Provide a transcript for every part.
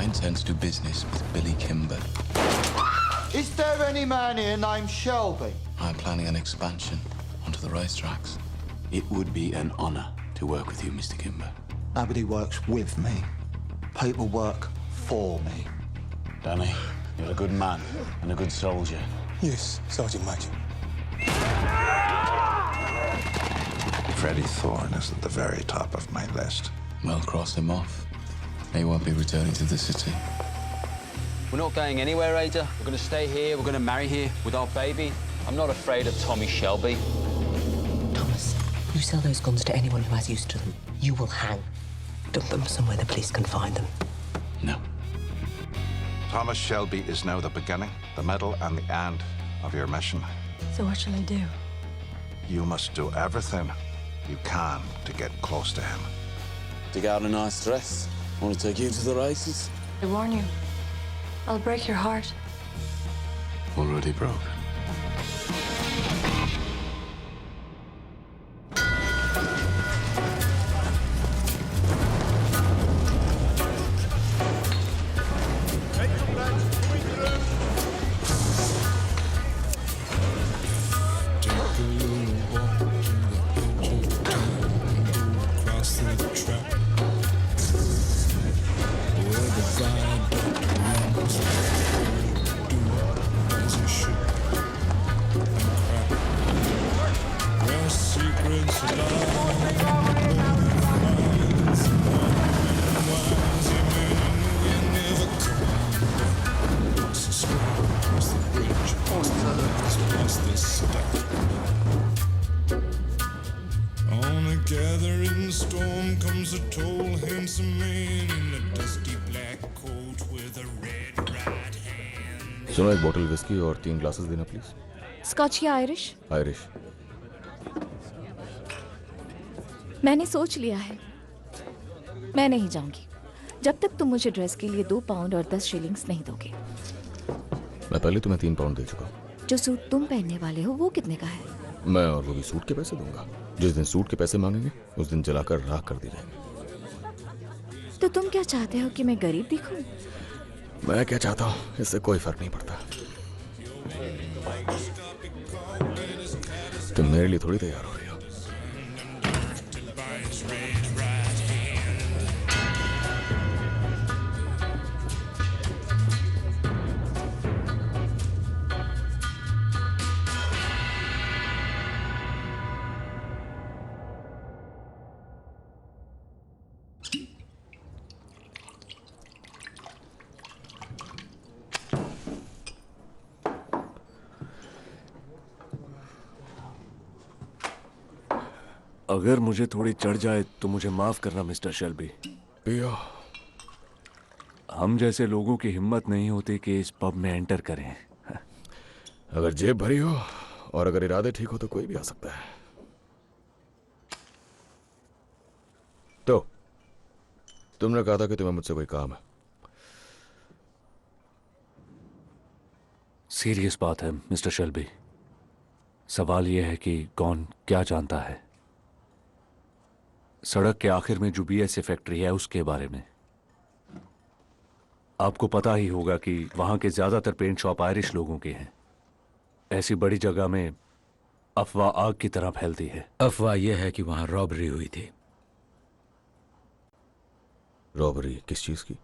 intend to do business with Billy Kimber. Is there any man here named Shelby? I'm planning an expansion onto the racetracks. It would be an honor to work with you, Mr. Kimber. Nobody works with me. People work for me. Danny, you're a good man and a good soldier. Yes, Sergeant Major. Freddie Thorne is at the very top of my list. Well, cross him off. He won't be returning to the city. We're not going anywhere, Ada. We're going to stay here. We're going to marry here with our baby. I'm not afraid of Tommy Shelby. Thomas, you sell those guns to anyone who has use to them, you will hang. Dump them somewhere the police can find them. No. Thomas Shelby is now the beginning, the middle, and the end of your mission. So what shall I do? You must do everything you can to get close to him. Dig out a nice dress. I want to take you to the races. I warn you, I'll break your heart. Already broken. On a gathering storm comes a tall, handsome man in a dusty black coat with a red right hand. सुनो, एक बोतल whisky और 3 glasses देना please. Scotch या Irish? Irish. मैंने सोच लिया है, मैं नहीं जाऊंगी जब तक तुम मुझे ड्रेस के लिए 2 पाउंड और 10 शिलिंग्स नहीं दोगे। मैं पहले तुम्हें 3 पाउंड दे चुका हूँ। जो सूट तुम पहनने वाले हो वो कितने का है? मैं और वो भी सूट के पैसे दूंगा। जिस दिन सूट के पैसे मांगेंगे उस दिन जलाकर राख कर दी जाएंगे। तो तुम क्या चाहते हो कि मैं गरीब दिखूं? मैं क्या चाहता हूँ इससे कोई फर्क नहीं पड़ता। तुम मेरे लिए थोड़ी तैयार हो रही हो। अगर मुझे थोड़ी चढ़ जाए तो मुझे माफ करना मिस्टर शेल्बी। पियो। हम जैसे लोगों की हिम्मत नहीं होती कि इस पब में एंटर करें। अगर जेब भरी हो और अगर इरादे ठीक हो तो कोई भी आ सकता है। तो तुमने कहा था कि तुम्हें मुझसे कोई काम है। सीरियस बात है मिस्टर शेल्बी। सवाल यह है कि कौन क्या जानता है सड़क के आखिर में जो बीएसए फैक्ट्री है उसके बारे में। आपको पता ही होगा कि वहां के ज्यादातर पेंट शॉप आयरिश लोगों के हैं। ऐसी बड़ी जगह में अफवाह आग की तरह फैलती है। अफवाह यह है कि वहां रॉबरी हुई थी। रॉबरी किस चीज की?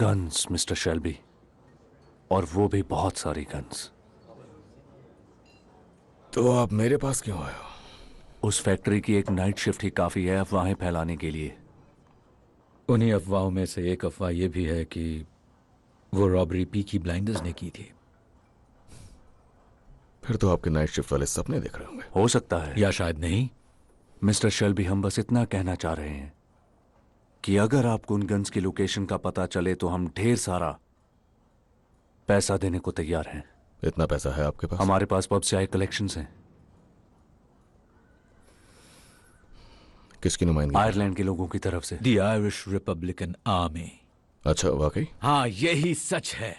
गन्स मिस्टर शेल्बी, और वो भी बहुत सारी गन्स। तो आप मेरे पास क्यों आए हो? उस फैक्ट्री की एक नाइट शिफ्ट ही काफी है अफवाहें फैलाने के लिए। उन्हीं अफवाहों में से एक अफवाह यह भी है कि वो रॉबरी पीकी ब्लाइंडर्स ने की थी। फिर तो आपके नाइट शिफ्ट वाले सपने देख रहे होंगे। हो सकता है या शायद नहीं। मिस्टर शेल्बी, हम बस इतना कहना चाह रहे हैं कि अगर आपको उन गन्स की लोकेशन का पता चले तो हम ढेर सारा पैसा देने को तैयार हैं। इतना पैसा है आपके पास? हमारे पास पब से आए कलेक्शंस हैं। किसकी नुमाइंदगी? आयरलैंड के लोगों की तरफ से। The Irish Republican army. अच्छा, वाकई? हाँ, यही सच है।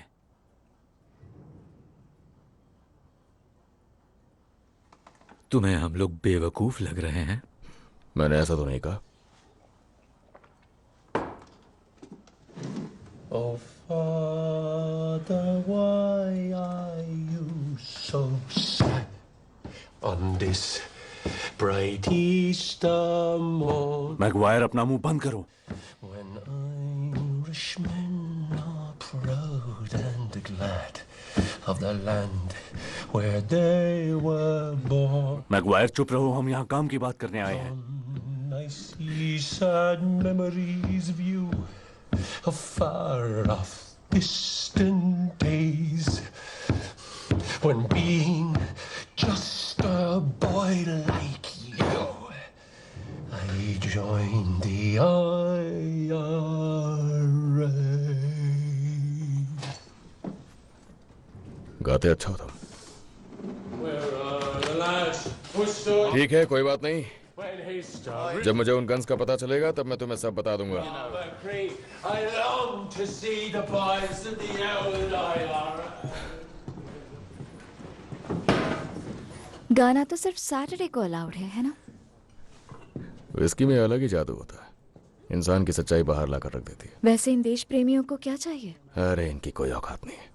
तुम्हें हम लोग बेवकूफ लग रहे हैं? मैंने ऐसा तो नहीं कहा। Oh, Father, why are you so sad on this bright Easter morn? Maguire, अपना मुंह बंद करो. When Irishmen are proud and glad of the land where they were born. Maguire, चुप रहो. हम यहाँ काम की बात करने आए हैं. I see sad memories of you, of far off distant days, when being just a boy like you, I joined the IRA. गाते अच्छा हो तुम. ठीक है, कोई बात नहीं. जब मुझे उन गन्स का पता चलेगा तब मैं तुम्हें सब बता दूंगा. I long to see the boys in the old IRA. गाना तो सिर्फ सैटरडे को अलाउड है ना? विस्की में अलग ही जादू होता है. इंसान की सच्चाई बाहर लाकर रख देती है. वैसे इन देश प्रेमियों को क्या चाहिए? अरे इनकी कोई औकात नहीं है.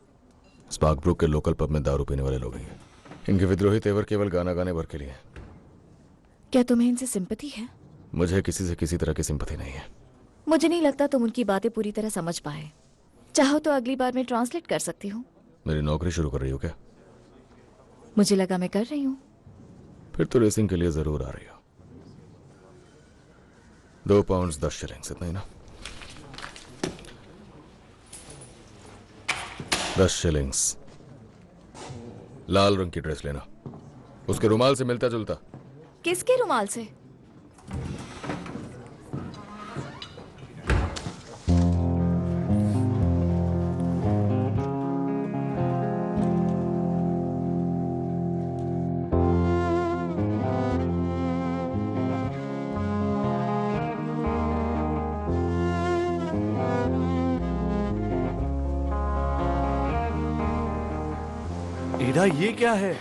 स्पार्कब्रुक के लोकल पब में दारू पीने वाले लोग हैं. इनके विद्रोही तेवर केवल गाना गाने भर के लिए. क्या तुम्हें इनसे सिंपैथी है? मुझे किसी से किसी तरह की सिंपैथी नहीं है. मुझे नहीं लगता तुम उनकी बातें पूरी तरह समझ पाए. चाहो तो अगली बार मैं ट्रांसलेट कर सकती हूँ. मेरी नौकरी शुरू कर रही हो क्या? मुझे लगा मैं कर रही हूँ. फिर तो रेसिंग के लिए जरूर आ रही हो. 2 पाउंड 10 शिलिंग्स, इतना ही ना? 10 शिलिंग्स. लाल रंग की ड्रेस लेना, उसके रुमाल से मिलता जुलता. किसके रुमाल से? ईडा, ये क्या है?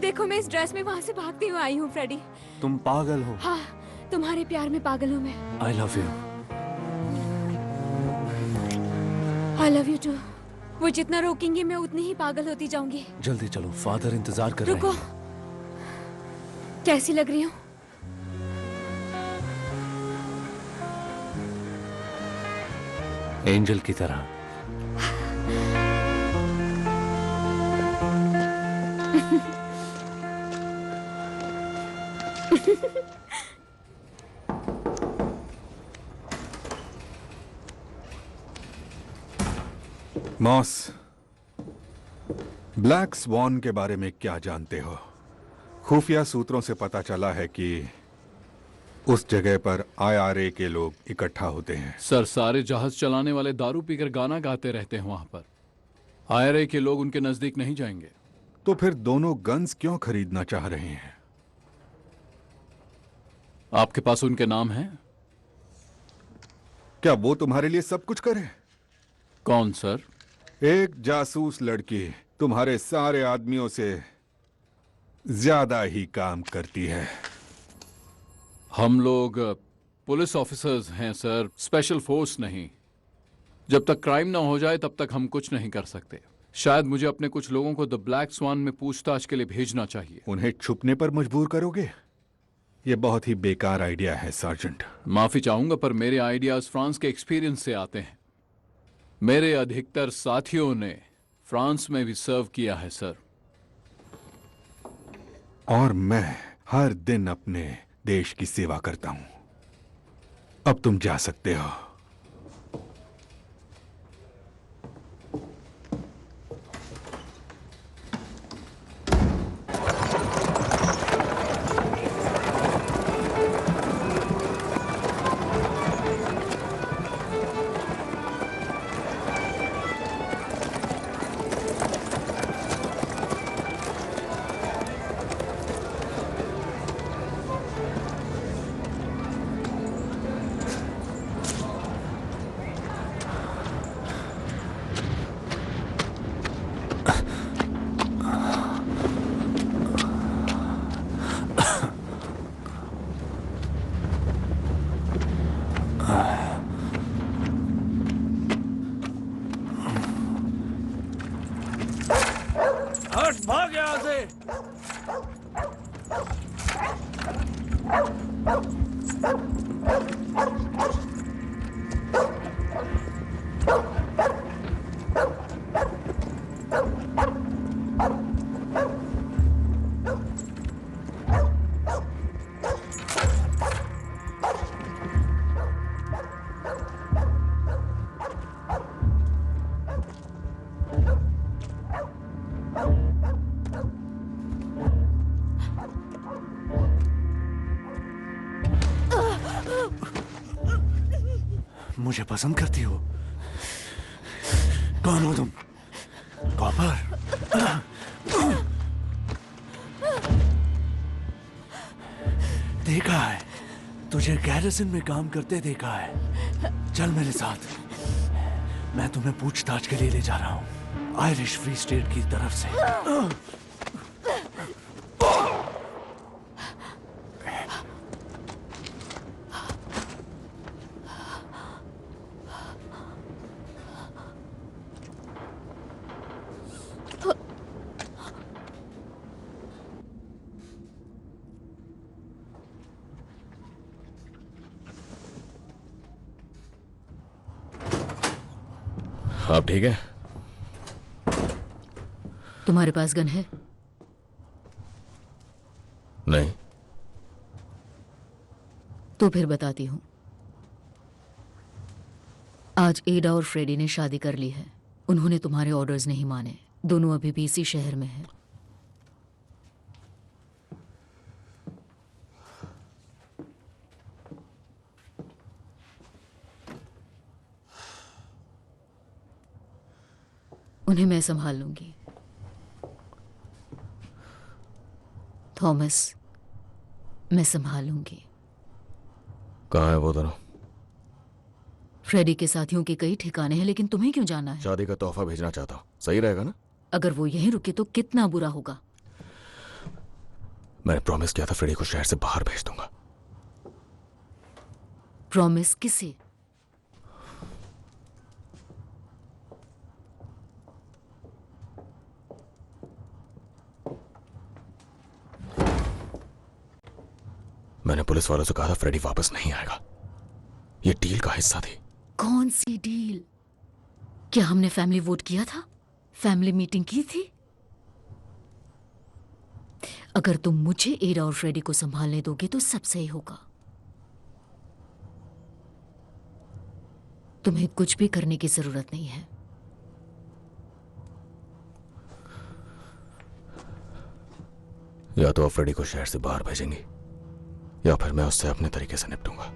देखो, मैं इस ड्रेस में वहां से भागती हुई आई हूँ फ्रेडी. तुम पागल हो. हाँ, तुम्हारे प्यार में पागल हूँ मैं. I love you. I love you too. वो जितना रोकेंगे मैं उतनी ही पागल होती जाऊंगी. जल्दी चलो, फादर इंतजार कर रहे रुको. हैं. कैसी लग रही हूँ? एंजल की तरह. मॉस, ब्लैक स्वॉन के बारे में क्या जानते हो? खुफिया सूत्रों से पता चला है कि उस जगह पर IRA के लोग इकट्ठा होते हैं. सर, सारे जहाज चलाने वाले दारू पीकर गाना गाते रहते हैं वहां पर. IRA के लोग उनके नजदीक नहीं जाएंगे. तो फिर दोनों गन्स क्यों खरीदना चाह रहे हैं? आपके पास उनके नाम हैं? क्या वो तुम्हारे लिए सब कुछ करे? कौन सर? एक जासूस लड़की तुम्हारे सारे आदमियों से ज्यादा ही काम करती है. हम लोग पुलिस ऑफिसर्स हैं सर, स्पेशल फोर्स नहीं. जब तक क्राइम ना हो जाए तब तक हम कुछ नहीं कर सकते. शायद मुझे अपने कुछ लोगों को द ब्लैक स्वान में पूछताछ के लिए भेजना चाहिए. उन्हें छुपने पर मजबूर करोगे? यह बहुत ही बेकार आइडिया है सार्जेंट. माफी चाहूंगा, पर मेरे आइडियाज फ्रांस के एक्सपीरियंस से आते हैं. मेरे अधिकतर साथियों ने फ्रांस में भी सर्व किया है सर. और मैं हर दिन अपने देश की सेवा करता हूं. अब तुम जा सकते हो. भाग यहाँ से। मुझे पसंद करती हो? कौन हो तुम? कॉपर? देखा है, तुझे गैरिसन में काम करते देखा है। चल मेरे साथ, मैं तुम्हें पूछताछ के लिए ले जा रहा हूँ, आयरिश फ्री स्टेट की तरफ से। आप ठीक है? तुम्हारे पास गन है? नहीं। तो फिर बताती हूं। आज एडा और फ्रेडी ने शादी कर ली है। उन्होंने तुम्हारे ऑर्डर्स नहीं माने। दोनों अभी भी इसी शहर में हैं। उन्हें मैं संभाल लूंगी। थॉमस, मैं संभाल लूंगी। कहाँ है वो दोनों? फ्रेडी के साथियों के कई ठिकाने हैं, लेकिन तुम्हें क्यों जाना है? शादी का तोहफा भेजना चाहता हूँ, सही रहेगा ना? अगर वो यहीं रुके तो कितना बुरा होगा। मैंने प्रॉमिस किया था फ्रेडी को शहर से बाहर भेज दूंगा। प्रॉमिस किसे? मैंने पुलिस वालों से कहा था फ्रेडी वापस नहीं आएगा। ये डील का हिस्सा थी। कौन सी डील? क्या हमने फैमिली वोट किया था? फैमिली मीटिंग की थी? अगर तुम मुझे एडा और फ्रेडी को संभालने दोगे तो सब सही होगा। तुम्हें कुछ भी करने की जरूरत नहीं है। या तो आप फ्रेडी को शहर से बाहर भेजेंगी या फिर मैं उससे अपने तरीके से निपटूंगा।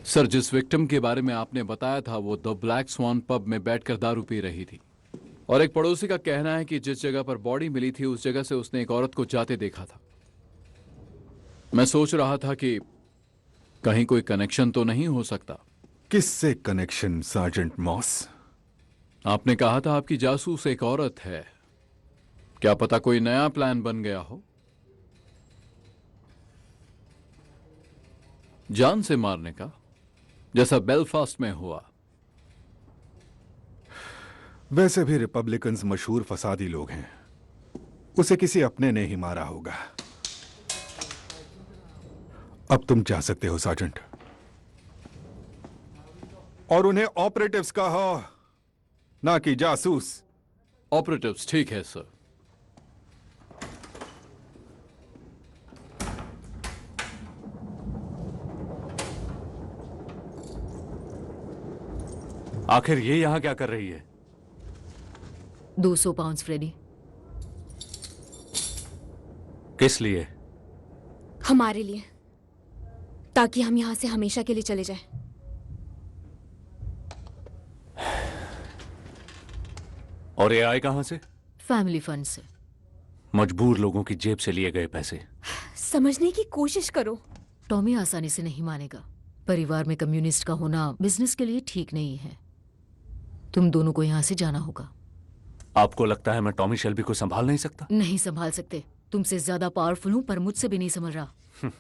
सर, जिस विक्टिम के बारे में आपने बताया था वो द ब्लैक स्वान पब में बैठकर दारू पी रही थी, और एक पड़ोसी का कहना है कि जिस जगह पर बॉडी मिली थी उस जगह से उसने एक औरत को जाते देखा था। मैं सोच रहा था कि कहीं कोई कनेक्शन तो नहीं हो सकता। किससे कनेक्शन सार्जेंट मॉस? आपने कहा था आपकी जासूस एक औरत है। क्या पता कोई नया प्लान बन गया हो? जान से मारने का, जैसा बेलफास्ट में हुआ। वैसे भी रिपब्लिकन्स मशहूर फसादी लोग हैं। उसे किसी अपने ने ही मारा होगा। अब तुम जा सकते हो सार्जेंट, और उन्हें ऑपरेटिव्स कहो, ना कि जासूस। ऑपरेटिव्स, ठीक है सर। आखिर ये यहां क्या कर रही है? 200 पाउंड्स फ्रेडी। किस लिए? हमारे लिए, ताकि हम यहां से हमेशा के लिए चले जाएं। और ये आए कहां से? फैमिली फंड से। मजबूर लोगों की जेब से लिए गए पैसे। समझने की कोशिश करो। टॉमी आसानी से नहीं मानेगा। परिवार में कम्युनिस्ट का होना बिजनेस के लिए ठीक नहीं है। तुम दोनों को यहां से जाना होगा। आपको लगता है मैं टॉमी शेल्बी को संभाल नहीं सकता? नहीं संभाल सकते। तुमसे ज्यादा पावरफुल हूं, पर मुझसे भी नहीं संभल रहा।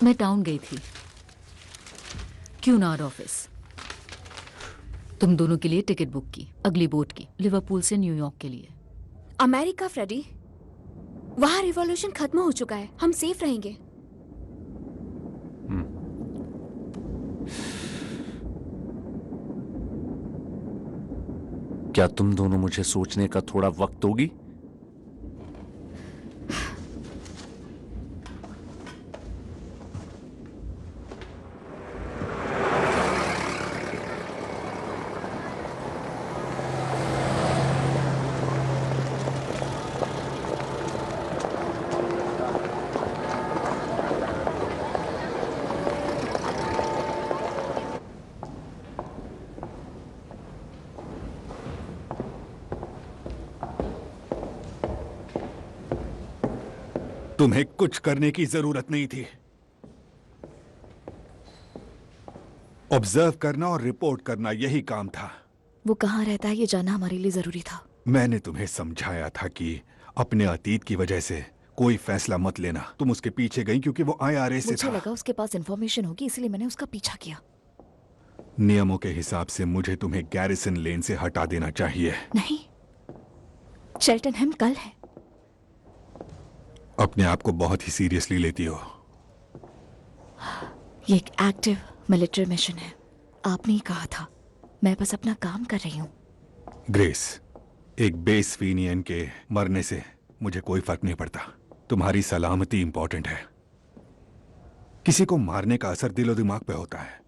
मैं टाउन गई थी, क्यूनार्ड ऑफिस। तुम दोनों के लिए टिकट बुक की, अगली बोट की, लिवरपूल से न्यूयॉर्क के लिए। अमेरिका फ्रेडी, वहां रिवॉल्यूशन खत्म हो चुका है, हम सेफ रहेंगे। क्या तुम दोनों मुझे सोचने का थोड़ा वक्त दोगी? तुम्हें कुछ करने की जरूरत नहीं थी। ऑब्जर्व करना और रिपोर्ट करना, यही काम था। वो कहाँ रहता है ये जानना हमारे लिए जरूरी था। मैंने तुम्हें समझाया था कि अपने अतीत की वजह से कोई फैसला मत लेना। तुम उसके पीछे गई क्योंकि वो IRA से मुझे था। लगा उसके पास इंफॉर्मेशन होगी, इसलिए मैंने उसका पीछा किया। नियमों के हिसाब से मुझे तुम्हें गैरिसन लेन से हटा देना चाहिए। नहीं, चेल्टनहम कल है। अपने आप को बहुत ही सीरियसली लेती हो। ये एक एक्टिव मिलिट्री मिशन है। आपने ही कहा था, मैं बस अपना काम कर रही हूँ। ग्रेस, एक बेस फिनियन के मरने से मुझे कोई फर्क नहीं पड़ता। तुम्हारी सलामती इंपॉर्टेंट है। किसी को मारने का असर दिलो दिमाग पे होता है।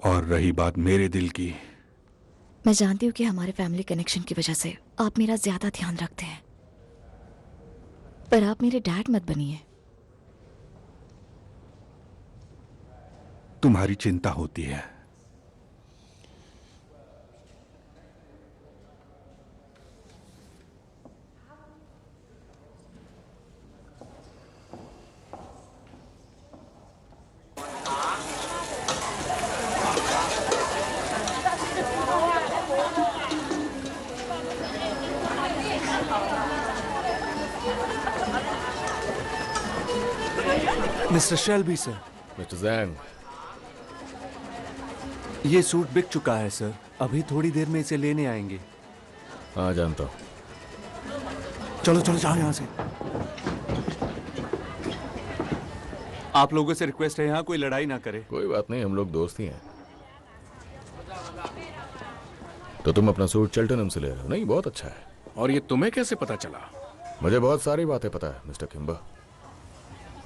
और रही बात मेरे दिल की, मैं जानती हूँ कि हमारे फैमिली कनेक्शन की वजह से आप मेरा ज्यादा ध्यान रखते हैं, पर आप मेरे डैड मत बनिए। तुम्हारी चिंता होती है। Mister Shelby sir. मिस्टर जैंग, ये सूट बिक चुका है सर। अभी थोड़ी देर में इसे लेने आएंगे। हाँ जानता हूँ। चलो चलो जाओ यहाँ से। आप लोगों से रिक्वेस्ट है यहाँ कोई लड़ाई ना करे। कोई बात नहीं, हम लोग दोस्त ही हैं। तो तुम अपना सूट चेल्टनहम से ले रहे हो? नहीं, बहुत अच्छा है। और ये तुम्हें कैसे पता चला? मुझे बहुत सारी बातें पता है मिस्टर किम्बर,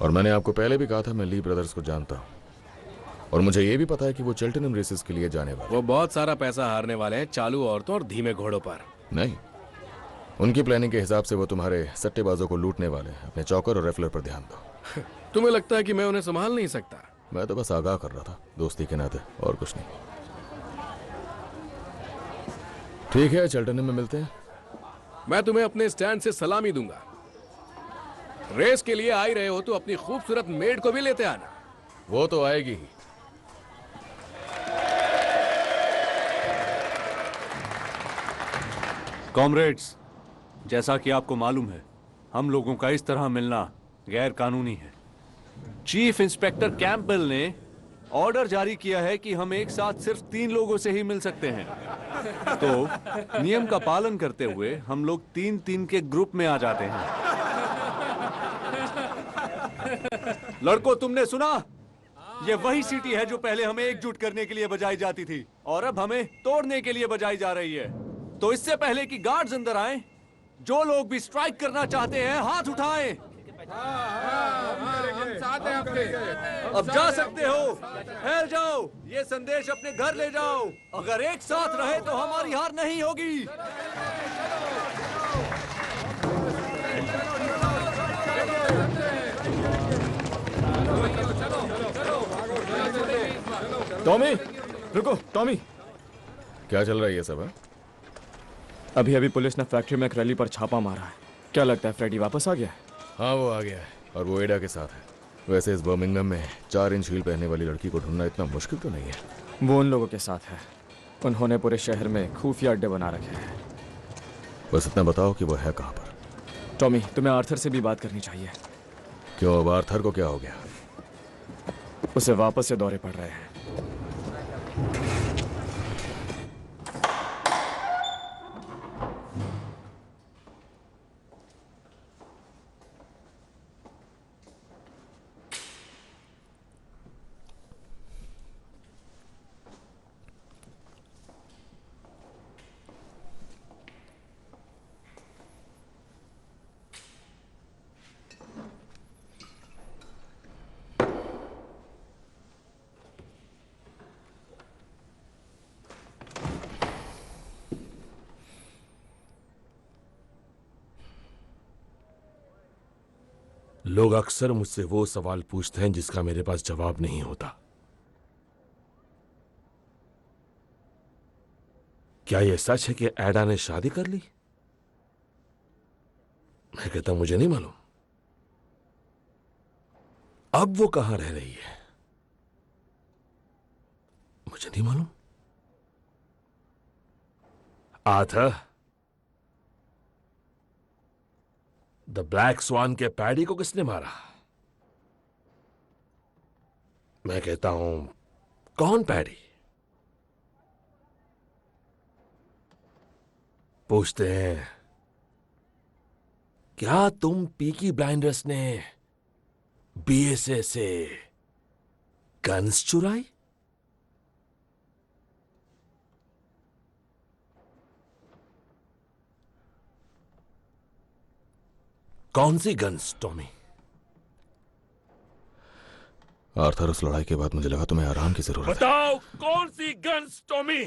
और मैंने आपको पहले भी कहा था मैं ली ब्रदर्स को जानता हूँ। और मुझे ये भी पता है कि वो चेल्टनहम रेसेस के लिए जाने वाले। वो बहुत सारा पैसा हारने वाले हैं चालू औरतों और धीमे घोड़ों पर। नहीं, उनकी प्लानिंग के हिसाब से वो तुम्हारे सट्टेबाजों को लूटने वाले हैं। अपने चौकर और रेफलर पर ध्यान दो। तुम्हें लगता है कि मैं उन्हें संभाल नहीं सकता? मैं तो बस आगाह कर रहा था, दोस्ती के नाते, और कुछ नहीं। ठीक है, चेल्टनहम में मिलते हैं। मैं तुम्हें अपने स्टैंड से सलामी दूंगा। रेस के लिए आ ही रहे हो तो अपनी खूबसूरत मेड को भी लेते आना। वो तो आएगी ही। कॉमरेड्स, जैसा कि आपको मालूम है, हम लोगों का इस तरह मिलना गैर कानूनी है। चीफ इंस्पेक्टर कैंपबेल ने ऑर्डर जारी किया है कि हम एक साथ सिर्फ 3 लोगों से ही मिल सकते हैं। तो नियम का पालन करते हुए हम लोग 3-3 के ग्रुप में आ जाते हैं। लड़कों, तुमने सुना? ये वही सीटी है जो पहले हमें एकजुट करने के लिए बजाई जाती थी और अब हमें तोड़ने के लिए बजाई जा रही है। तो इससे पहले कि गार्ड्स अंदर आएं, जो लोग भी स्ट्राइक करना चाहते हैं हाथ उठाएं। अब जा सकते हो, फैल जाओ, ये संदेश अपने घर ले जाओ। अगर एक साथ रहे तो हमारी हार नहीं होगी। टॉमी, रुको टॉमी। क्या चल रहा है ये सब है? अभी पुलिस ने फैक्ट्री में एक रैली पर छापा मारा है। क्या लगता है फ्रेडी वापस आ गया है? हाँ, वो आ गया है और वो एडा के साथ है। वैसे इस बर्मिंघम में 4 इंच हील पहनने वाली लड़की को ढूंढना इतना मुश्किल तो नहीं है। वो उन लोगों के साथ है। उन्होंने पूरे शहर में खुफिया अड्डे बना रखे हैं। बस इतना बताओ कि वो है कहाँ पर। टॉमी, तुम्हें आर्थर से भी बात करनी चाहिए। क्यों, अब आर्थर को क्या हो गया? उसे वापस से दौरे पड़ रहे हैं। लोग अक्सर मुझसे वो सवाल पूछते हैं जिसका मेरे पास जवाब नहीं होता। क्या यह सच है कि एडा ने शादी कर ली? मैं कहता मुझे नहीं मालूम। अब वो कहां रह रही है मुझे नहीं मालूम। आर्थर, द ब्लैक स्वान के पैडी को किसने मारा? मैं कहता हूं, कौन पैडी? पूछते हैं, क्या तुम पीकी ब्लाइंडर्स ने बीएसए से गन्स चुराई? कौन सी गन्स, टॉमी? आर्थर, उस लड़ाई के बाद मुझे लगा तुम्हें आराम की जरूरत है। बताओ कौन सी गन्स, टॉमी?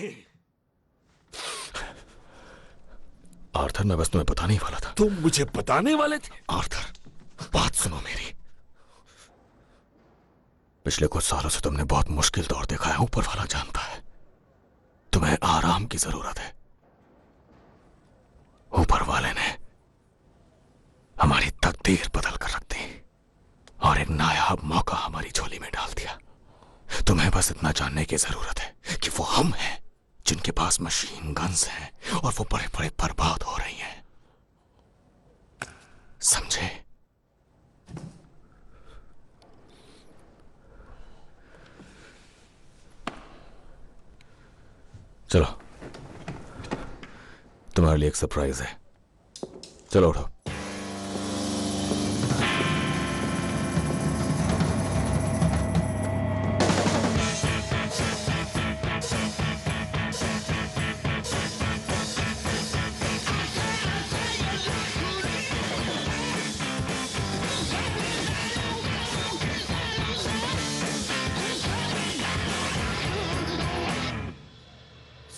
आर्थर, मैं बस तुम्हें बताने ही वाला था। तुम मुझे बताने वाले थे? आर्थर, बात सुनो मेरी। पिछले कुछ सालों से तुमने बहुत मुश्किल दौर देखा है। ऊपर वाला जानता है तुम्हें आराम की जरूरत है। ऊपर वाले ने हमारी तकदीर बदल कर रख दी और एक नायाब मौका हमारी झोली में डाल दिया। तुम्हें बस इतना जानने की जरूरत है कि वो हम हैं जिनके पास मशीन गन्स हैं और वो बड़े बड़े बर्बाद हो रही हैं। समझे? चलो, तुम्हारे लिए एक सरप्राइज है। चलो उठो।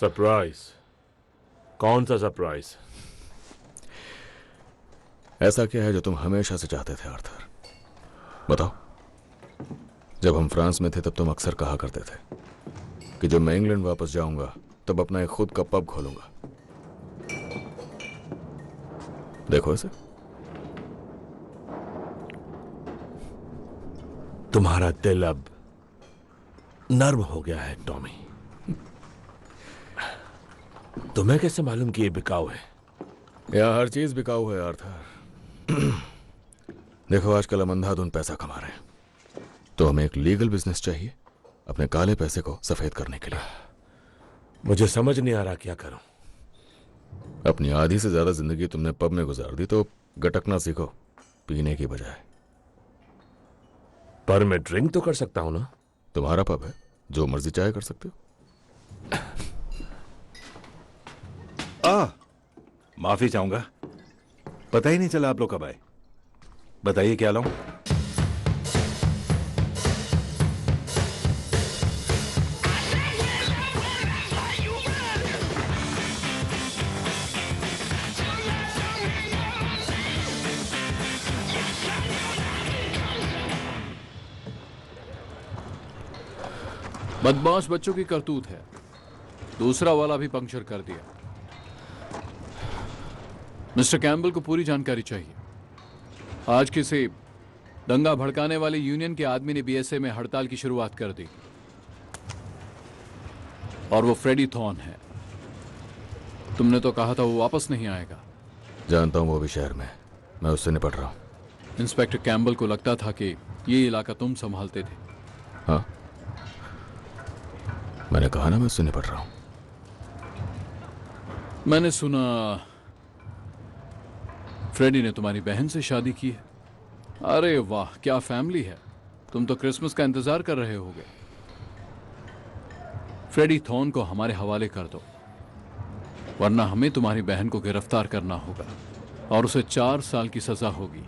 सरप्राइज? कौन सा सरप्राइज? ऐसा क्या है जो तुम हमेशा से चाहते थे आर्थर? बताओ। जब हम फ्रांस में थे तब तुम अक्सर कहा करते थे कि जब मैं इंग्लैंड वापस जाऊंगा तब अपना एक खुद का पब खोलूंगा। देखो इसे। तुम्हारा दिल अब नर्म हो गया है टॉमी। तुम्हें कैसे मालूम कि ये बिकाऊ है? यहां हर चीज बिकाऊ है आर्थर। देखो, आजकल हम अंधाधुन पैसा कमा रहे हैं, तो हमें एक लीगल बिजनेस चाहिए अपने काले पैसे को सफेद करने के लिए। मुझे समझ नहीं आ रहा क्या करूं। अपनी आधी से ज्यादा जिंदगी तुमने पब में गुजार दी, तो गटकना सीखो पीने की बजाय। पर मैं ड्रिंक तो कर सकता हूं ना? तुम्हारा पब है, जो मर्जी चाहे कर सकते हो। माफी चाहूंगा, पता ही नहीं चला आप लोग कब आए। बताइए क्या लाऊं? बदमाश बच्चों की करतूत है। दूसरा वाला भी पंक्चर कर दिया। मिस्टर कैम्बल को पूरी जानकारी चाहिए। आज किसी दंगा भड़काने वाले यूनियन के आदमी ने बीएसए में हड़ताल की शुरुआत कर दी और वो फ्रेडी थॉर्न है। तुमने तो कहा था वो वापस नहीं आएगा। जानता हूं वो भी शहर में, मैं उससे निपट रहा हूं। इंस्पेक्टर कैम्बल को लगता था कि ये इलाका तुम संभालते थे। हाँ, मैंने कहा ना मैं उससे निपट रहा हूं। मैंने सुना फ्रेडी ने तुम्हारी बहन से शादी की है। अरे वाह, क्या फैमिली है। तुम तो क्रिसमस का इंतजार कर रहे होगे। फ्रेडी थॉर्न को हमारे हवाले कर दो, वरना हमें तुम्हारी बहन को गिरफ्तार करना होगा और उसे 4 साल की सजा होगी।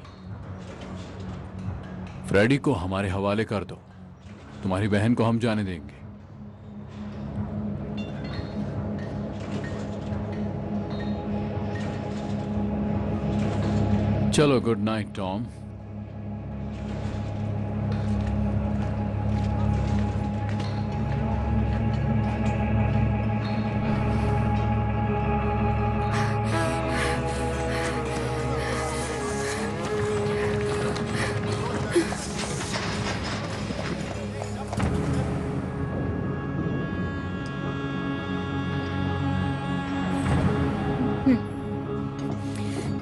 फ्रेडी को हमारे हवाले कर दो, तुम्हारी बहन को हम जाने देंगे। चलो, गुड नाइट टॉम।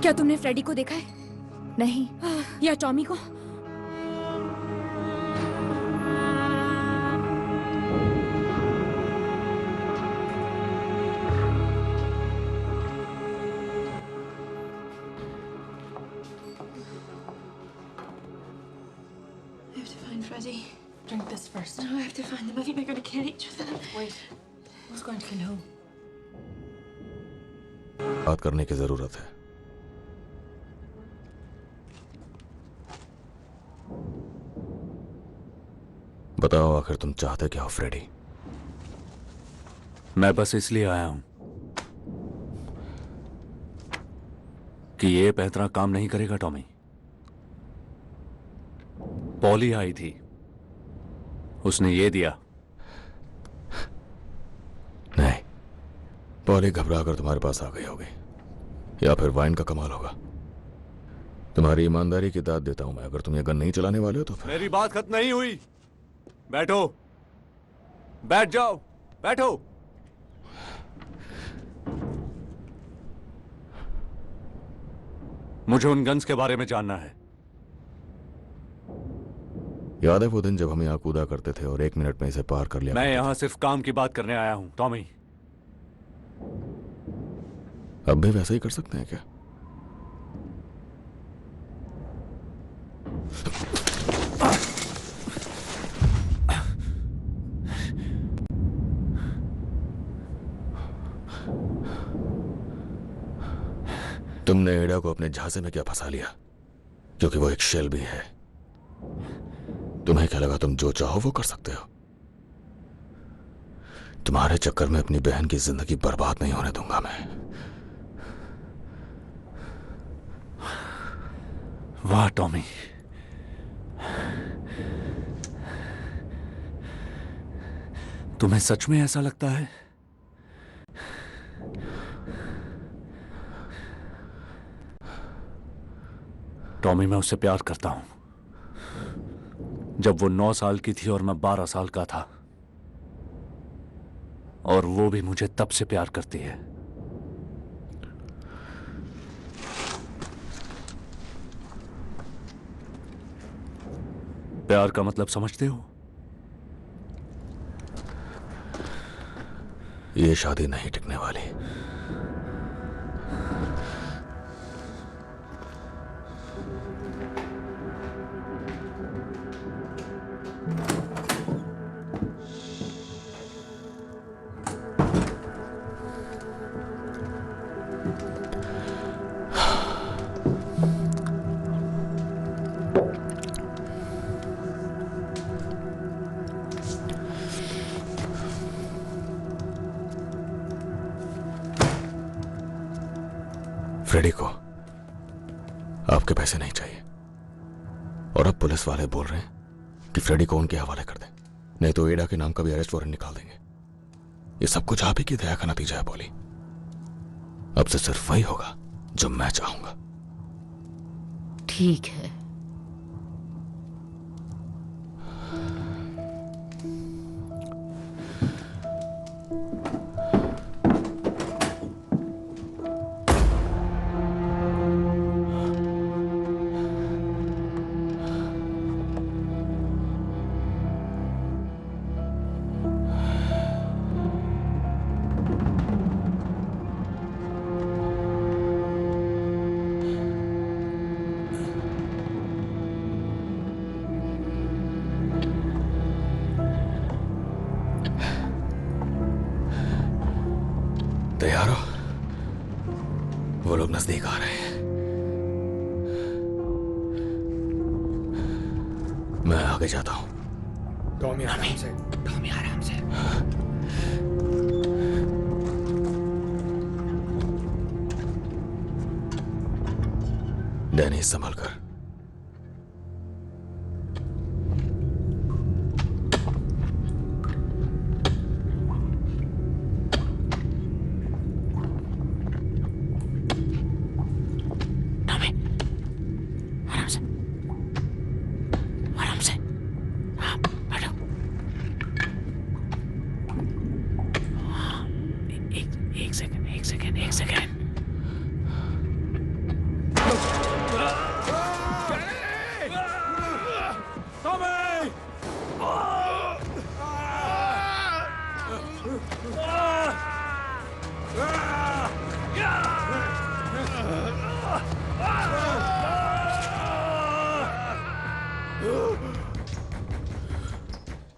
क्या तुमने फ्रेडी को देखा है? नहीं। या टॉमी को? I have to find Freddie. Drink this first. No, I have to find them. I think they're going to kill each other. Wait. Who's going to kill who? बात करने की जरूरत है। बताओ, आखिर तुम चाहते क्या हो फ्रेडी? मैं बस इसलिए आया हूं कि ये पैतरा काम नहीं करेगा टॉमी। पॉली आई थी, उसने ये दिया। नहीं, पॉली घबरा कर तुम्हारे पास आ गई होगी, या फिर वाइन का कमाल होगा। तुम्हारी ईमानदारी की दाद देता हूं मैं। अगर तुम ये गन नहीं चलाने वाले हो तो फिर मेरी बात खत्म नहीं हुई। बैठो, बैठ जाओ, बैठो। मुझे उन गन्स के बारे में जानना है। याद है वो दिन जब हम यहां कूदा करते थे और 1 मिनट में इसे पार कर लिया? मैं यहां सिर्फ काम की बात करने आया हूं टॉमी। अब भी वैसा ही कर सकते हैं क्या? तुमने एडा को अपने झांसे में क्या फंसा लिया? क्योंकि वो एक शेल भी है। तुम्हें क्या लगा तुम जो चाहो वो कर सकते हो? तुम्हारे चक्कर में अपनी बहन की जिंदगी बर्बाद नहीं होने दूंगा मैं। वाह टॉमी, तुम्हें सच में ऐसा लगता है? टॉमी, मैं उससे प्यार करता हूं। जब वो 9 साल की थी और मैं 12 साल का था, और वो भी मुझे तब से प्यार करती है। प्यार का मतलब समझते हो? ये शादी नहीं टिकने वाली। फ्रेडी को आपके पैसे नहीं चाहिए, और अब पुलिस वाले बोल रहे हैं कि फ्रेडी को उनके हवाले कर दें। नहीं तो एडा के नाम का भी अरेस्ट वारंट निकाल देंगे। ये सब कुछ आप ही की दया का नतीजा है पॉली। अब से सिर्फ वही होगा जो मैं चाहूंगा। ठीक है। तैयार हो? वो लोग नजदीक आ रहे हैं। मैं आगे जाता हूं। टॉमी आराम से। टॉमी आराम से। डैनी संभल कर। एक सेकेंड।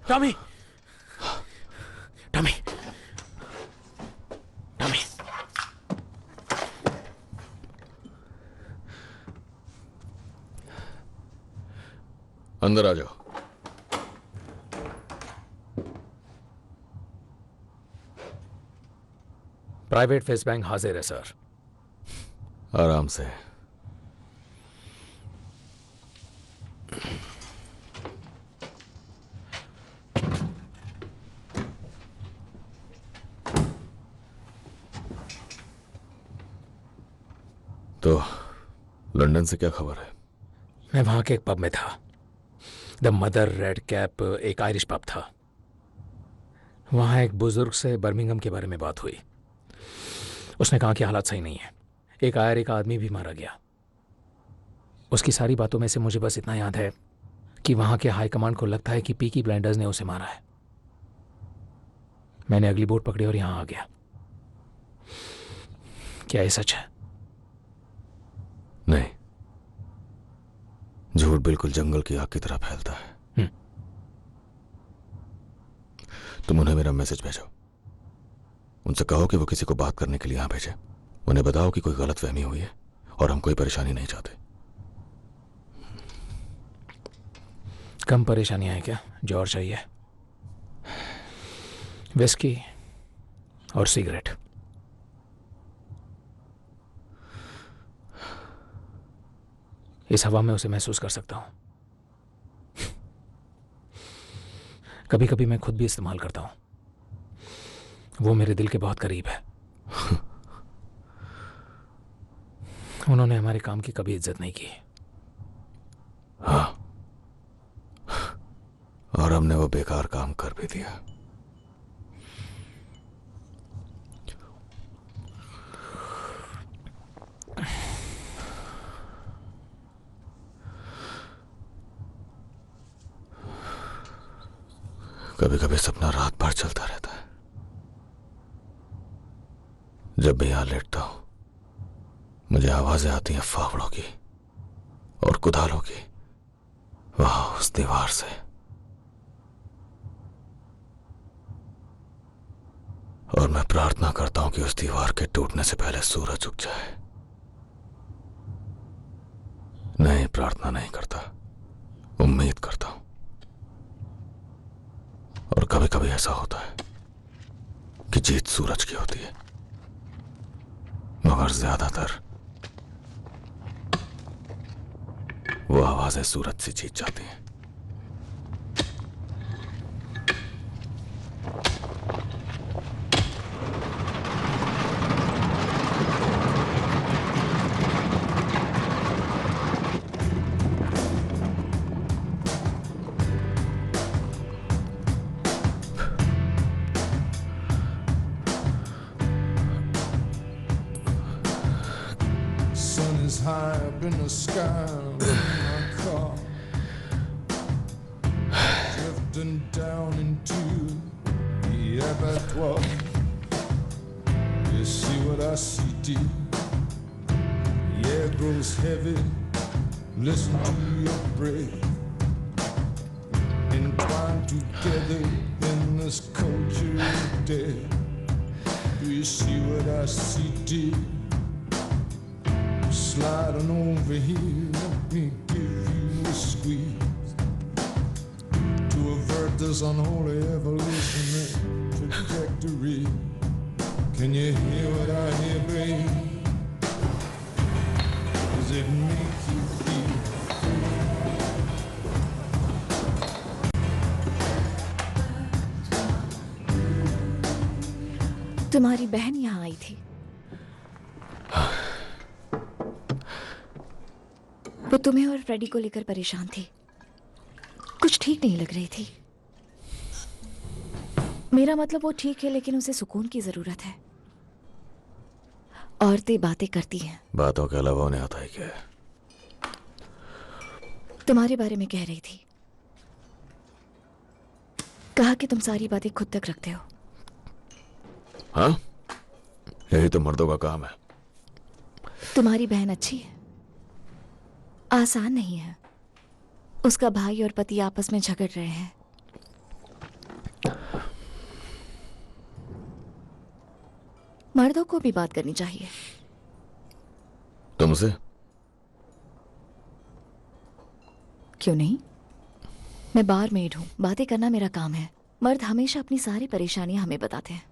टॉमी, टॉमी, टॉमी, अंदर आ जाओ। प्राइवेट फेस बैंक हाजिर है सर। आराम से। तो लंदन से क्या खबर है? मैं वहां के एक पब में था। द मदर रेड कैप एक आयरिश पब था। वहां एक बुजुर्ग से बर्मिंघम के बारे में बात हुई। उसने कहा कि हालात सही नहीं है। एक आयरिश आदमी भी मारा गया। उसकी सारी बातों में से मुझे बस इतना याद है कि वहां के हाई कमांड को लगता है कि पीकी ब्लाइंडर्स ने उसे मारा है। मैंने अगली बोट पकड़ी और यहां आ गया। क्या ये सच है? नहीं, झूठ बिल्कुल जंगल की आग की तरह फैलता है। तुम उन्हें मेरा मैसेज भेजो। उनसे कहो कि वो किसी को बात करने के लिए यहां भेजे। उन्हें बताओ कि कोई गलतफहमी हुई है और हम कोई परेशानी नहीं चाहते। कम परेशानियां हैं क्या जो और चाहिए? विस्की और सिगरेट। इस हवा में उसे महसूस कर सकता हूं। कभी कभी मैं खुद भी इस्तेमाल करता हूं। वो मेरे दिल के बहुत करीब है। उन्होंने हमारे काम की कभी इज्जत नहीं की। हाँ, और हमने वो बेकार काम कर भी दिया। कभी कभी सपना रात भर चलता रहता है। जब भी यहां लेटता हूं मुझे आवाजें आती हैं फावड़ों की और कुदालों की, वहां उस दीवार से। और मैं प्रार्थना करता हूं कि उस दीवार के टूटने से पहले सूरज उग जाए। नहीं, प्रार्थना नहीं करता, उम्मीद करता हूं। और कभी कभी ऐसा होता है कि जीत सूरज की होती है, मगर ज्यादातर वो आवाजें सूरज से जीत जाती हैं। is high up in the sky in my car, drifting down into the abattoir. You see what I see, dear? The air grows heavy. Listen to your breath, entwined together in this culture of death. Do you see what I see, dear? Sliding over here, let me give you a squeeze to avert this unholy evolutionary trajectory. Can you hear what I hear, babe? Does it make you feel? तुम्हारी बहन यहाँ आई थी। वो तुम्हें और Freddy को लेकर परेशान थी। कुछ ठीक नहीं लग रही थी। मेरा मतलब वो ठीक है, लेकिन उसे सुकून की जरूरत है। औरतें बातें करती हैं। बातों के अलावा उन्हें आता है क्या? तुम्हारे बारे में कह रही थी। कहा कि तुम सारी बातें खुद तक रखते हो। हाँ, यही तो मर्दों का काम है। तुम्हारी बहन अच्छी है, आसान नहीं है। उसका भाई और पति आपस में झगड़ रहे हैं। मर्दों को भी बात करनी चाहिए। तुमसे? क्यों नहीं? मैं बार मेड हूं, बातें करना मेरा काम है। मर्द हमेशा अपनी सारी परेशानियां हमें बताते हैं।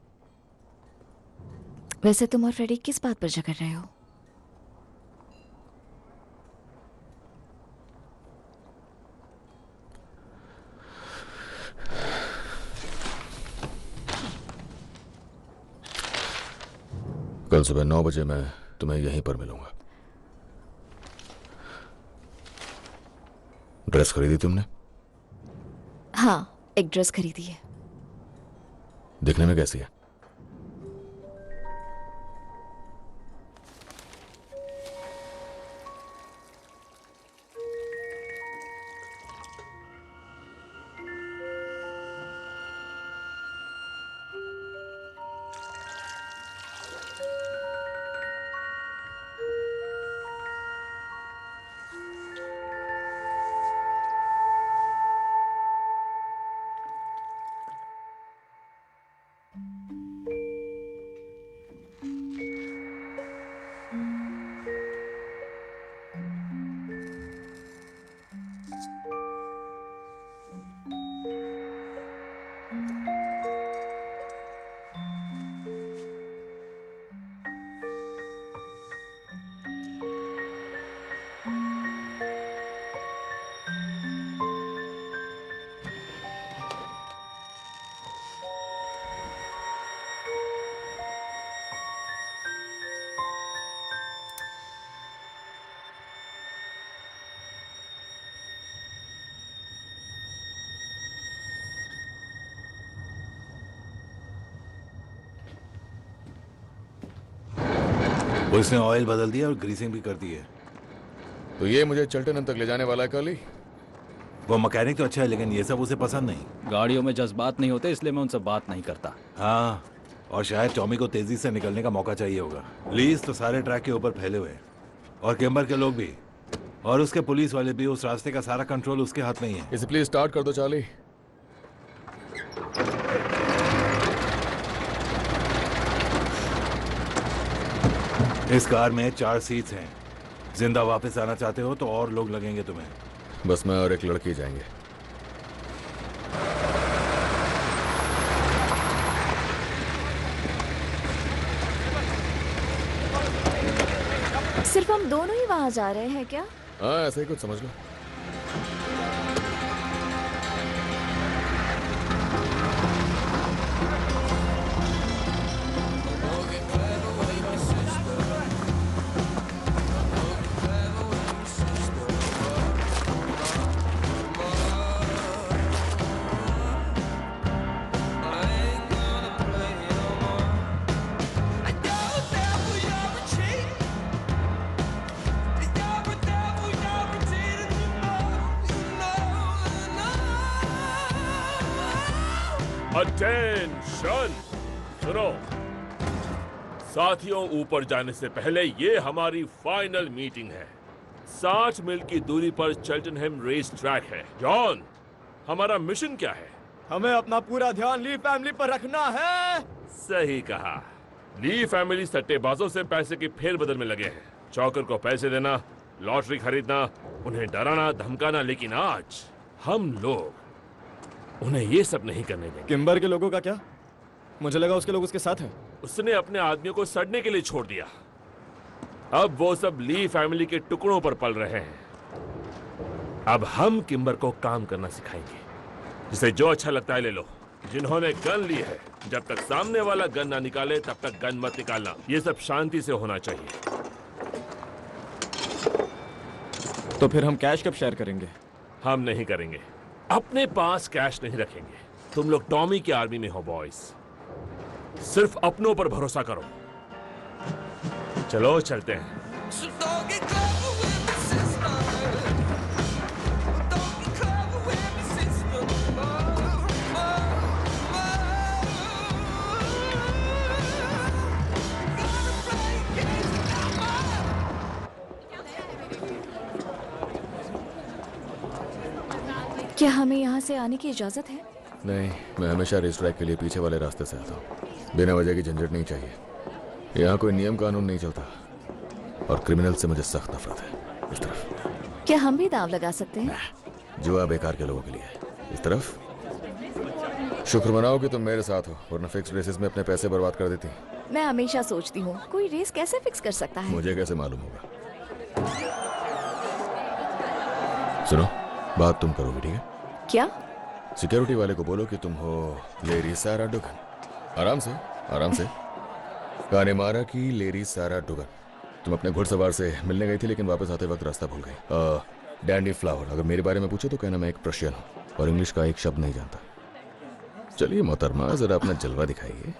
वैसे तुम और फ्रेडी किस बात पर झगड़ रहे हो? कल सुबह 9 बजे मैं तुम्हें यहीं पर मिलूंगा। ड्रेस खरीदी तुमने? हाँ, एक ड्रेस खरीदी है। दिखने में कैसी है? पुलिस ने ऑयल बदल दिया और ग्रीसिंग भी कर दी है। तो ये मुझे चल्टन तक ले जाने वाला है काली? वो मैकेनिक तो अच्छा है, लेकिन ये सब उसे पसंद नहीं। गाड़ियों में जज्बात नहीं होते, इसलिए मैं उनसे बात नहीं करता। हाँ, और शायद टॉमी को तेजी से निकलने का मौका चाहिए होगा। लीज तो सारे ट्रैक के ऊपर फैले हुए हैं, और किम्बर के लोग भी, और उसके पुलिस वाले भी। उस रास्ते का सारा कंट्रोल उसके हाथ में ही है। इसे प्लीज स्टार्ट कर दो चार्ली। इस कार में 4 सीट्स हैं। जिंदा वापस आना चाहते हो तो और लोग लगेंगे तुम्हें। बस मैं और एक लड़की जाएंगे। सिर्फ हम दोनों ही वहां जा रहे हैं क्या? हाँ, ऐसा ही कुछ समझ लो। अटेंशन! सुनो साथियों, ऊपर जाने से पहले ये हमारी फाइनल मीटिंग है। 60 मील की दूरी पर चेल्टनहम रेस ट्रैक है। जॉन, हमारा मिशन क्या है? हमें अपना पूरा ध्यान ली फैमिली पर रखना है। सही कहा। ली फैमिली सट्टेबाजों से पैसे की फेरबदल में लगे हैं। चौकर को पैसे देना, लॉटरी खरीदना, उन्हें डराना धमकाना, लेकिन आज हम लोग उन्हें ये सब नहीं करने देंगे। किम्बर के लोगों का क्या? मुझे लगा उसके लोग उसके साथ हैं। उसने अपने आदमियों को सड़ने के लिए छोड़ दिया। अब वो सब ली फैमिली के टुकड़ों पर पल रहे हैं। अब हम किम्बर को काम करना सिखाएंगे। जिसे जो अच्छा लगता है ले लो। जिन्होंने गन ली है, जब तक सामने वाला गन ना निकाले तब तक गन मत निकालना। ये सब शांति से होना चाहिए। तो फिर हम कैश कब शेयर करेंगे? हम नहीं करेंगे। अपने पास कैश नहीं रखेंगे। तुम लोग टॉमी की आर्मी में हो बॉयज। सिर्फ अपनों पर भरोसा करो। चलो चलते हैं। क्या हमें यहाँ से आने की इजाजत है? नहीं, मैं हमेशा रेस ट्रैक के लिए पीछे वाले रास्ते से आता हूँ। बिना वजह की झंझट नहीं चाहिए। यहाँ कोई नियम कानून नहीं चलता और क्रिमिनल से मुझे सख्त नफरत है। इस तरफ। क्या हम भी दाव लगा सकते हैं? जुआ बेकार के लोगों के लिए है। इस तरफ। शुक्र मनाओ कि तुम मेरे साथ हो, वरना फिक्स रेसेस में अपने पैसे बर्बाद कर देती। मैं हमेशा सोचती हूँ कोई रेस कैसे फिक्स कर सकता है। मुझे कैसे मालूम होगा? सुनो, बात तुम करोगे, ठीक है? क्या? सिक्योरिटी वाले को बोलो कि तुम हो लेरी सारा डुगन। आराम से, आराम से। कानेमारा की लेरी सारा डुगन। तुम अपने घुड़सवार से मिलने गई थी, लेकिन वापस आते वक्त रास्ता भूल गई। Dandy flower. अगर मेरे बारे में पूछे तो कहना मैं एक प्रशियन हूँ और इंग्लिश का एक शब्द नहीं जानता। चलिए मोहतरमा, जरा अपना जलवा दिखाइए।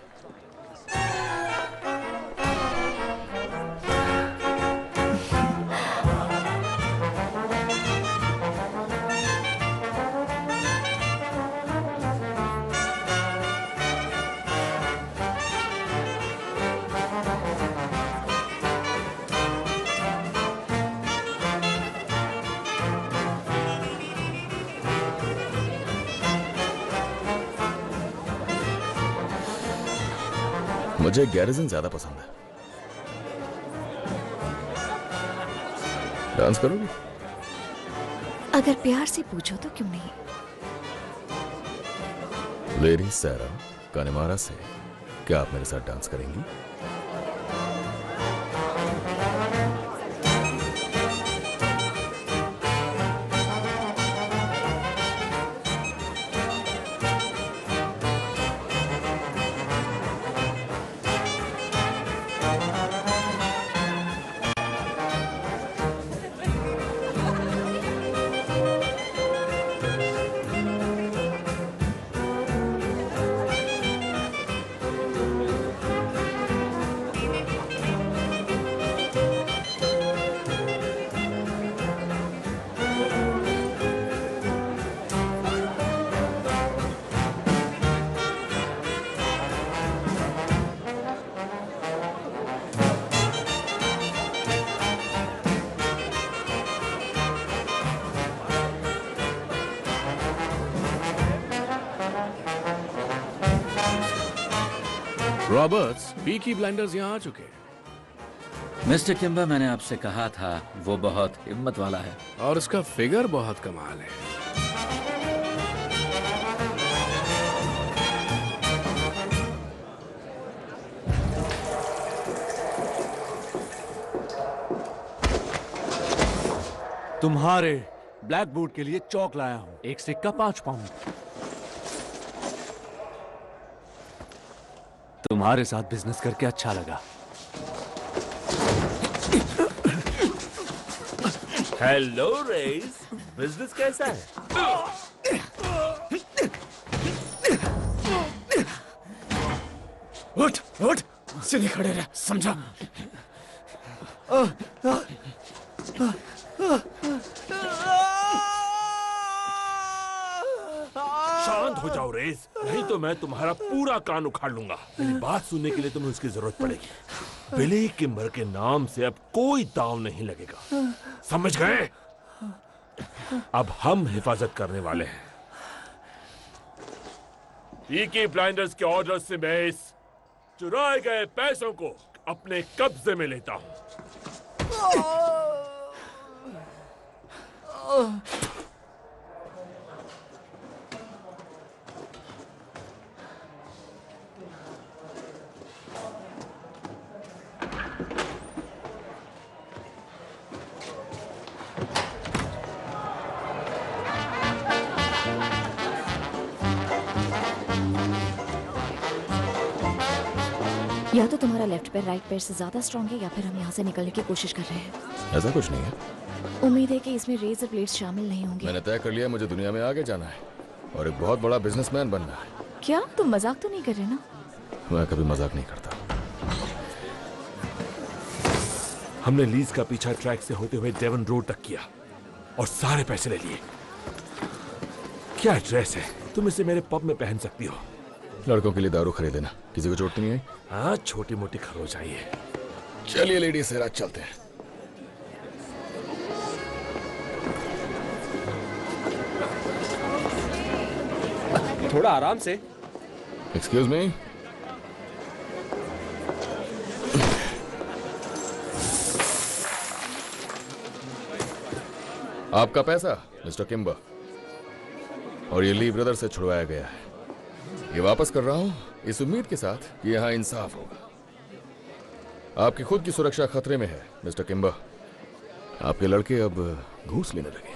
मुझे गैरिजन ज्यादा पसंद है। डांस करोगी? अगर प्यार से पूछो तो क्यों नहीं। लेरी सारा कानेमारा से क्या आप मेरे साथ डांस करेंगी? रॉबर्ट्स, पीकी ब्लाइंडर्स यहाँ आ चुके हैं। मिस्टर किम्बर, मैंने आपसे कहा था वो बहुत हिम्मत वाला है और उसका फिगर बहुत कमाल है। तुम्हारे ब्लैक बूट के लिए चौक लाया हूं। एक सिक्का 5 पाउंड। तुम्हारे साथ बिजनेस करके अच्छा लगा। हेलो रेस, बिजनेस कैसा है? उठ उठ, सीधे खड़े रह, समझा? शांत हो जाओ रेस, नहीं तो मैं तुम्हारा पूरा कान उखाड़ लूंगा। मेरी बात सुनने के लिए तुम्हें उसकी जरूरत पड़ेगी। बिली किम्बर के नाम से अब कोई दांव नहीं लगेगा, समझ गए? अब हम हिफाजत करने वाले हैं। पीकी ब्लाइंडर्स के ऑर्डर से मैं इस चुराए गए पैसों को अपने कब्जे में लेता हूं। या तो तुम्हारा लेफ्ट पैर राइट पैर से ज्यादा स्ट्रांग है, या फिर हम यहाँ से निकलने की कोशिश कर रहे हैं। ऐसा कुछ नहीं है। उम्मीद है कि इसमें रेजर ब्लेड्स शामिल नहीं होंगे। मैंने तय कर लिया मुझे दुनिया में आगे जाना है और एक बहुत बड़ा बिजनेसमैन बनना है। क्या तुम मजाक तो नहीं कर रहे ना? मैं कभी मजाक नहीं करता। हमने लीज का पीछा ट्रैक से होते हुए डेवन रोड तक किया और सारे पैसे ले लिए। क्या ड्रेस है, तुम इसे मेरे पब में पहन सकती हो। लड़कों के लिए दारू खरीद लेना, किसी को चोट तो नहीं आई? हाँ, छोटी मोटी खरोच आई है। चलिए लेडीज से रात चलते हैं। थोड़ा आराम से। Excuse me. आपका पैसा मिस्टर किम्बर, और ये ली ब्रदर से छुड़वाया गया है। ये वापस कर रहा हूं इस उम्मीद के साथ कि यहां इंसाफ होगा। आपकी खुद की सुरक्षा खतरे में है मिस्टर किम्बर। आपके लड़के अब घूस लेने लगे,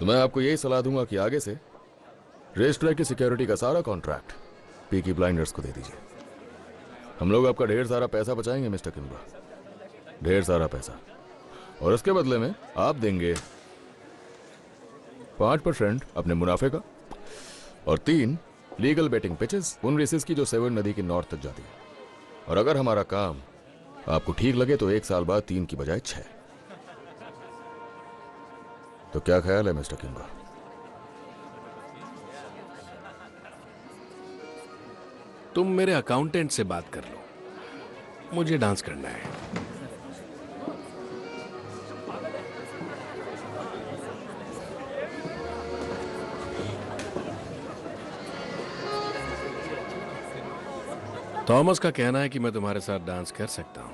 तो मैं आपको यही सलाह दूंगा कि आगे से रेस ट्रैक की सिक्योरिटी का सारा कॉन्ट्रैक्ट पीकी ब्लाइंडर्स को दे दीजिए। हम लोग आपका ढेर सारा पैसा बचाएंगे मिस्टर किम्बर, ढेर सारा पैसा, और उसके बदले में आप देंगे 5% अपने मुनाफे का और 3 लीगल बेटिंग पिचेस उन रेसेस की जो सेवन नदी के नॉर्थ तक जाती है। और अगर हमारा काम आपको ठीक लगे तो 1 साल बाद 3 की बजाय 6। तो क्या ख्याल है मिस्टर किम्बर? तुम मेरे अकाउंटेंट से बात कर लो, मुझे डांस करना है। थॉमस का कहना है कि मैं तुम्हारे साथ डांस कर सकता हूं।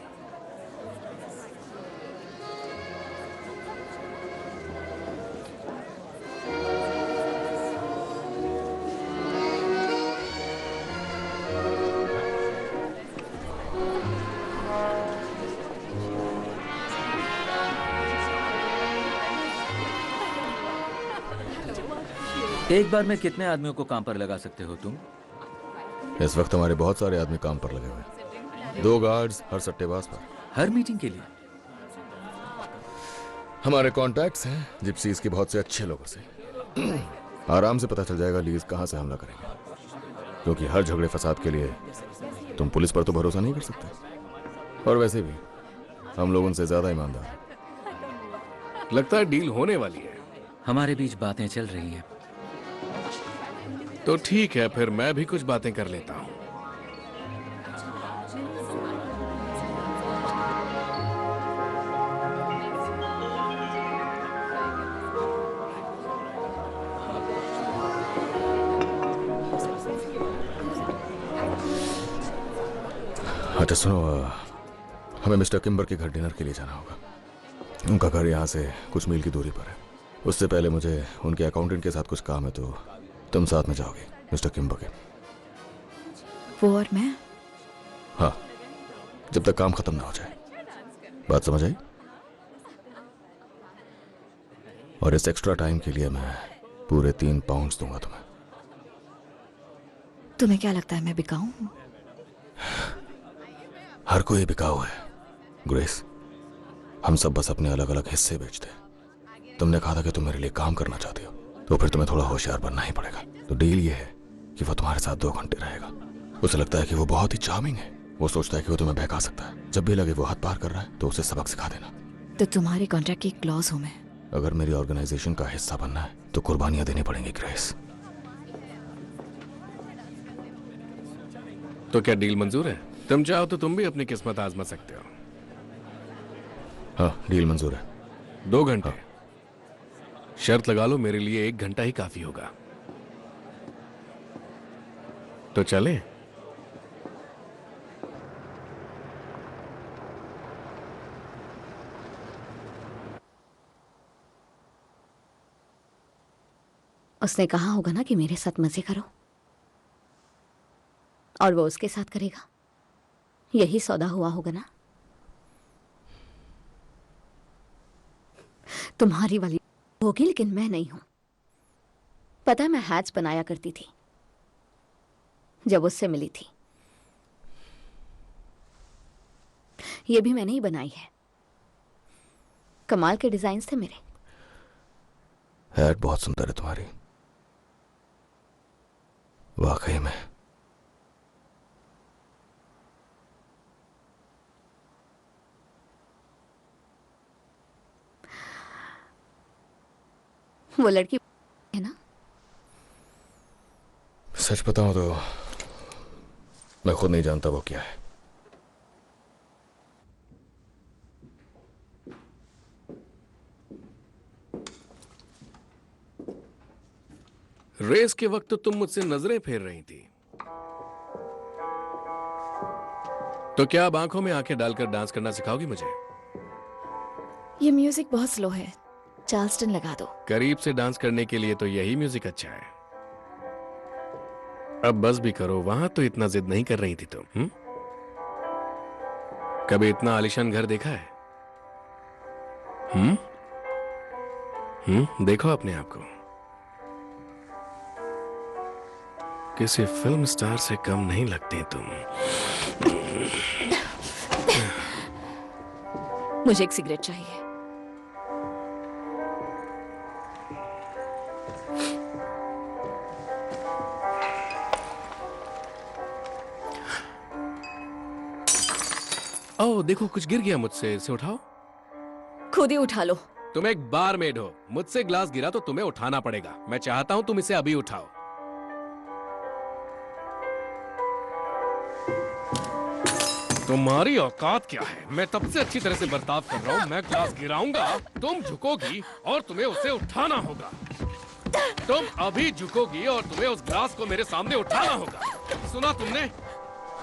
एक बार में कितने आदमियों को काम पर लगा सकते हो तुम? इस वक्त हमारे बहुत सारे आदमी काम पर लगे हुए हैं। 2 गार्ड्स हर सट्टेबाज पर। हर मीटिंग के लिए? हमारे कॉन्टैक्ट्स हैं जिप्सीज के बहुत से अच्छे लोगों से। आराम से पता चल जाएगा लीज कहां से हमला करेंगे, क्योंकि हर झगड़े फसाद के लिए तुम पुलिस पर तो भरोसा नहीं कर सकते, और वैसे भी हम लोग उनसे ज्यादा ईमानदार हैं। लगता है डील होने वाली है। हमारे बीच बातें चल रही हैं। तो ठीक है, फिर मैं भी कुछ बातें कर लेता हूं। अच्छा सुनो, हमें मिस्टर किम्बर के घर डिनर के लिए जाना होगा। उनका घर यहाँ से कुछ मील की दूरी पर है। उससे पहले मुझे उनके अकाउंटेंट के साथ कुछ काम है, तो तुम साथ में जाओगे मिस्टर किम्बर के? वो और मैं? हाँ, जब तक काम खत्म ना हो जाए। बात समझ आई? और इस एक्स्ट्रा टाइम के लिए मैं पूरे 3 पाउंड्स दूंगा तुम्हें। तुम्हें क्या लगता है मैं बिकाऊ हूं? हर कोई बिकाऊ है ग्रेस। हम सब बस अपने अलग अलग हिस्से बेचते हैं। तुमने कहा था कि तुम मेरे लिए काम करना चाहते हो, तो फिर तुम्हें थोड़ा होशियार बनना ही पड़ेगा। तो डील ये है कि वो तुम्हारे साथ 2 घंटे रहेगा। उसे लगता है कि वो बहुत ही चार्मिंग है। वो सोचता है कि वो तुम्हें बहका सकता है। जब भी लगे वो हद पार कर रहा है तो उसे सबक सिखा देना। तो तुम्हारे कॉन्ट्रैक्ट की क्लॉज हूं मैं। अगर मेरी ऑर्गेनाइजेशन का हिस्सा बनना है तो कुर्बानियां देनी पड़ेंगी ग्रेस। तो क्या डील मंजूर है? तुम चाहो तो तुम भी अपनी किस्मत आजमा सकते हो। हाँ, डील मंजूर है। 2 घंटे। शर्त लगा लो, मेरे लिए 1 घंटा ही काफी होगा। तो चले? उसने कहा होगा ना कि मेरे साथ मजे करो, और वो उसके साथ करेगा। यही सौदा हुआ होगा ना। तुम्हारी वाली होगी, लेकिन मैं नहीं हूं। पता है, मैं हैट्स बनाया करती थी जब उससे मिली थी। ये भी मैंने ही बनाई है। कमाल के डिजाइन्स थे मेरे। हैट बहुत सुंदर है तुम्हारी, वाकई में। वो लड़की है ना? सच बताऊं तो मैं खुद नहीं जानता वो क्या है। रेस के वक्त तो तुम मुझसे नजरें फेर रही थी, तो क्या अब आंखों में आंखें डालकर डांस करना सिखाओगी मुझे? ये म्यूजिक बहुत स्लो है, चार्ल्सटन लगा दो। करीब से डांस करने के लिए तो यही म्यूजिक अच्छा है। अब बस भी करो, वहां तो इतना जिद नहीं कर रही थी तुम। कभी इतना आलीशान घर देखा है? देखो अपने आप को। किसी फिल्म स्टार से कम नहीं लगती तुम। मुझे एक सिगरेट चाहिए। ओह देखो, कुछ गिर गया मुझसे, इसे उठाओ। खुद ही उठा लो। तुम एक बारमेड हो, मुझसे ग्लास गिरा तो तुम्हें उठाना पड़ेगा। मैं चाहता हूं तुम इसे अभी उठाओ। तुम्हारी औकात क्या है? मैं तब से अच्छी तरह से बर्ताव कर रहा हूं। मैं ग्लास गिराऊंगा, तुम झुकोगी और तुम्हें उसे उठाना होगा। तुम अभी झुकोगी और तुम्हें उस ग्लास को मेरे सामने उठाना होगा। सुना तुमने?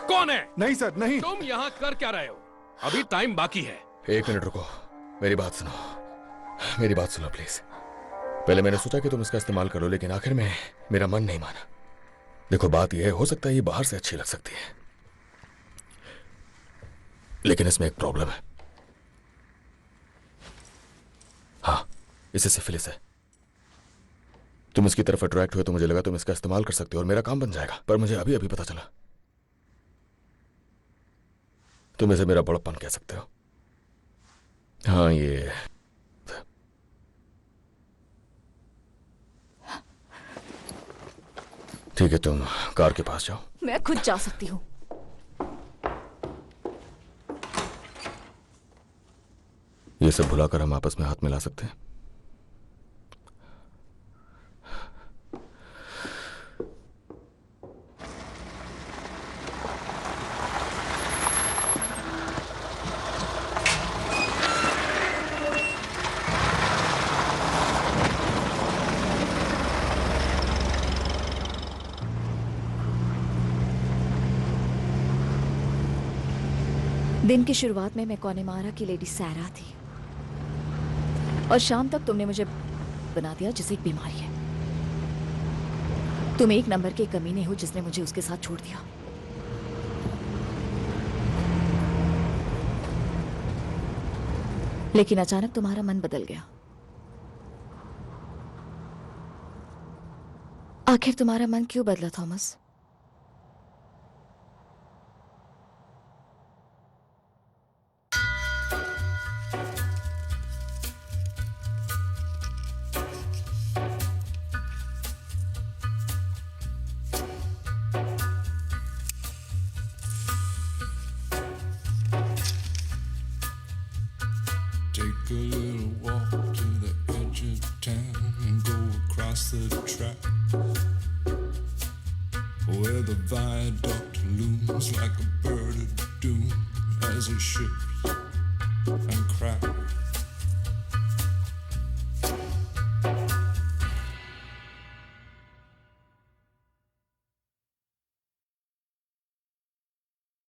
कौन है? नहीं सर, नहीं। तुम यहाँ कर क्या रहे हो? अभी टाइम बाकी है। 1 मिनट रुको, मेरी बात सुनो। मेरी बात सुनो प्लीज। पहले मैंने सोचा कि तुम इसका इस्तेमाल करो, लेकिन आखिर में मेरा मन नहीं माना। देखो, बात यह है, हो सकता है ये बाहर से अच्छी लग सकती है, लेकिन इसमें एक प्रॉब्लम है। हाँ, इसे सिफिलिस है। तुम इसकी तरफ अट्रैक्ट हुए तो मुझे लगा तुम इसका इस्तेमाल कर सकते हो और मेरा काम बन जाएगा, पर मुझे अभी अभी पता चला तुम इसे मेरा बड़प्पन कह सकते हो। हाँ, ये ठीक है, तुम कार के पास जाओ। मैं खुद जा सकती हूँ। ये सब भुलाकर हम आपस में हाथ मिला सकते हैं। दिन की शुरुआत में मैं कोनेमारा की लेडी सैरा थी, और शाम तक तुमने मुझे बना दिया जिसे एक बीमारी है। तुम 1 नंबर के कमीने हो जिसने मुझे उसके साथ छोड़ दिया। लेकिन अचानक तुम्हारा मन बदल गया। आखिर तुम्हारा मन क्यों बदला Thomas? Take a little walk to the edge of town, go across the track where the viaduct looms. like a bird of doom as it ships